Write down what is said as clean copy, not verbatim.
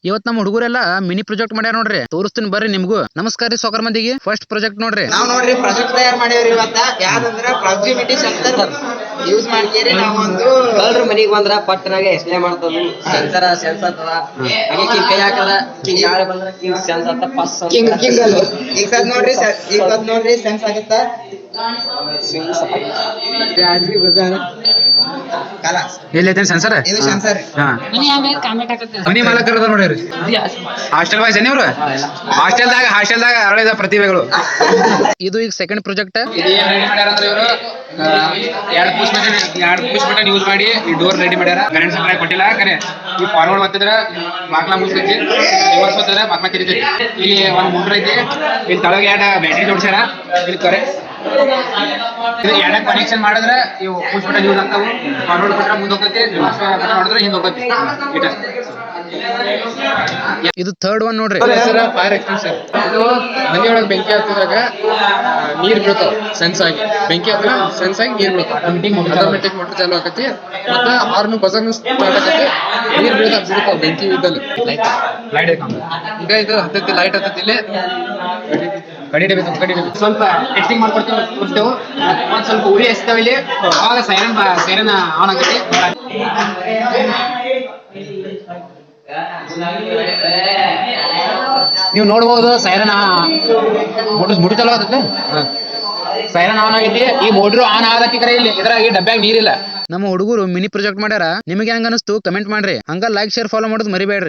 ಇವತ್ ನಮ್ಮ ಹುಡುಗರೆಲ್ಲ ಮಿನಿ ಪ್ರಾಜೆಕ್ಟ್ ಮಾಡ್ಯಾರ ನೋಡ್ರಿ, ತೋರಿಸ್ತೀನಿ ಬರ್ರಿ ನಿಮ್ಗೂ. ನಮಸ್ಕಾರ ರೀ ಸೋಕರ್ ಮಂದಿಗೆ. ಫಸ್ಟ್ ಪ್ರಾಜೆಕ್ಟ್ ನೋಡ್ರಿ, ನಾವ್ ನೋಡ್ರಿ ಪ್ರಾಜೆಕ್ಟ್ ತಯಾರು ಮಾಡೇವ್ರಿ ಇವತ್ತ. ಯಾವ್ದಂದ್ರ ಪ್ರಾಕ್ಸಿಮಿಟಿ ಸೆನ್ಸರ್ ಯೂಸ್ ಮಾಡ್ಕೇರಿ ನಾವೊಂದು ಕಳ್ರ ಮನಿಗ್ ಬಂದ್ರ ಪಟ್ಟನಾಗ ಎಕ್ಸ್ಪ್ಲೇನ್ ಮಾಡ್ತದ. ಸೆನ್ಸರ್ ಸೆನ್ಸ್ ಆಗ್ತದ, ಹಾಗೆ ಕಿಂಗ್ ಕೈ ಹಾಕದ, ಕಿಂಗ್ ಯಾರು ಬಂದ್ರ ಕಿಂಗ್ ಸೆನ್ಸ್ ಆಗ್ತ. ಫಸ್ಟ್ ಕಿಂಗ್ ಈಗ ಸದ್ ನೋಡ್ರಿ ಸೆನ್ಸ್ ಆಗತ್ತ. ಎಲ್ಲೈತೆ ಸೆನ್ಸರ್? ಇದು ಸೆನ್ಸರ್. ಮನಿ ಮಾಲಕರದ ನೋಡ್ರಿ, ಹಾಸ್ಟೆಲ್ ಬಾಯ್ಸ್ ಏನಿವ್ರು? ಹಾಸ್ಟೆಲ್ದಾಗ ಅರಳಿದ ಪ್ರತಿಭೆಗಳು. ಇದು ಈಗ ಸೆಕೆಂಡ್ ಪ್ರಾಜೆಕ್ಟ್. ಎರಡು ಪುಷ್ ಬಟನ್ ಯೂಸ್ ಮಾಡಿ ಈ ಡೋರ್ ರೆಡಿ ಮಾಡ್ಯಾರ. ಕರೆಂಟ್ ಸಪ್ಲೈ ಕೊಟ್ಟಿಲ್ಲ, ಕರೆ ಈ ಫಾರ್ವರ್ಡ್ ಒತ್ತಿದ್ರ ಬಾಕ್ಲ ಮುಗಿಸ್ತೈತಿ, ರಿವರ್ಸ್ ಒತ್ತಿದ್ರ ಬಾಕ್ಲ ತಿರುಗೈತಿ. ಇಲ್ಲಿ ಒಂದ್ ಮೋಟರ್ ಐತಿ, ಇಲ್ಲಿ ತಳಗ ಎರಡು ಬ್ಯಾಟ್ರಿ ಜೋಡ್ಸ್ಯಾರ. ಇಲ್ಲಿ ಕರೆ ಇದು ಎರಡ ಕನೆಕ್ಷನ್ ಮಾಡಿದ್ರೆ ಇವು ಪುಷ್ ಬಟನ್ ಯೂಸ್ ಆಗ್ತಾವು. ಫಾರ್ವರ್ಡ್ ಕೊಟ್ರೆ ಮುಂದೆ ಹೋಗ್ತೈತಿ, ರಿವರ್ಸ್ ಬಟನ್ ಮಾಡಿದ್ರೆ ಹಿಂದೆ ಹೋಗ್ತೈತಿ. ಇದು ಥರ್ಡ್ ಒನ್ ನೋಡ್ರಿ. Fire extension. ಇದು ಮನಿ ಒಳಗೆ ಬೆಂಕಿ ಹತ್ತಿದಾಗ ನೀರ್ ಬೀಳ್ತಾವ ಸೆನ್ಸ್ ಆಗಿ. ಬೆಂಕಿ ಹತ್ತಿರ ಸೆನ್ಸ್ ಆಗಿ ನೀರ್ ಬೀಳ್ತಾವ. ಆಟೋಮೆಟಿಕ್ ಮೋಟರ್ ಚಾಲು ಆಕತಿ, ಮತ್ತ ಹಾರ್ನ್ ಬಜನ್ ಸ್ಟಾರ್ಟ್ ಆಕತಿ. ನೀರ್ ಬೀಳ್ತಾವ ಬೆಂಕಿ ಇದ್ದಲ್ಲಿ. ಲೈಟ್ ಈಗ ಇದು ಹತ್ತೈತಿ, ಲೈಟ್ ಹತ್ತೈತಿ. ಇಲ್ಲಿ ಕಡಿಬೇಕು. ಸ್ವಲ್ಪ ಟೆಸ್ಟಿಂಗ್ ಮಾಡ್ಕೊಡ್ತೇವೆ, ತೋರಿಸ್ತೇವೆ. ಒಂದ್ ಸ್ವಲ್ಪ ಉರಿ ಹಚ್ತಾವ ಇಲ್ಲಿ, ಅವಾಗ ಸೈರನ್ ಆನ್ ಆಗೈತಿ. ನೀವು ನೋಡ್ಬೋದು ಸೈರನ್ ಮುಟ್ಟು ಚಲೋ ಆಗುತ್ತೆ. ಸೈರನ್ ಆನ್ ಆಗೈತಿ. ಈ ಮೋಟ್ರು ಆನ್ ಆಗತಿ, ಕರೆ ಇಲ್ಲಿ ಇದ್ರಾಗ ಈ ಡಬ್ಬ್ಯಾಗ ನೀರಿಲ್ಲ. ನಮ್ಮ ಹುಡುಗರು ಮಿನಿ ಪ್ರಾಜೆಕ್ಟ್ ಮಾಡ್ಯಾರ. ನಿಮಗೆ ಹೆಂಗ ಅನಿಸ್ತು ಕಮೆಂಟ್ ಮಾಡ್ರಿ. ಹಂಗ ಲೈಕ್ ಶೇರ್ ಫಾಲೋ ಮಾಡೋದು ಮರಿಬೇಡ್ರಿ.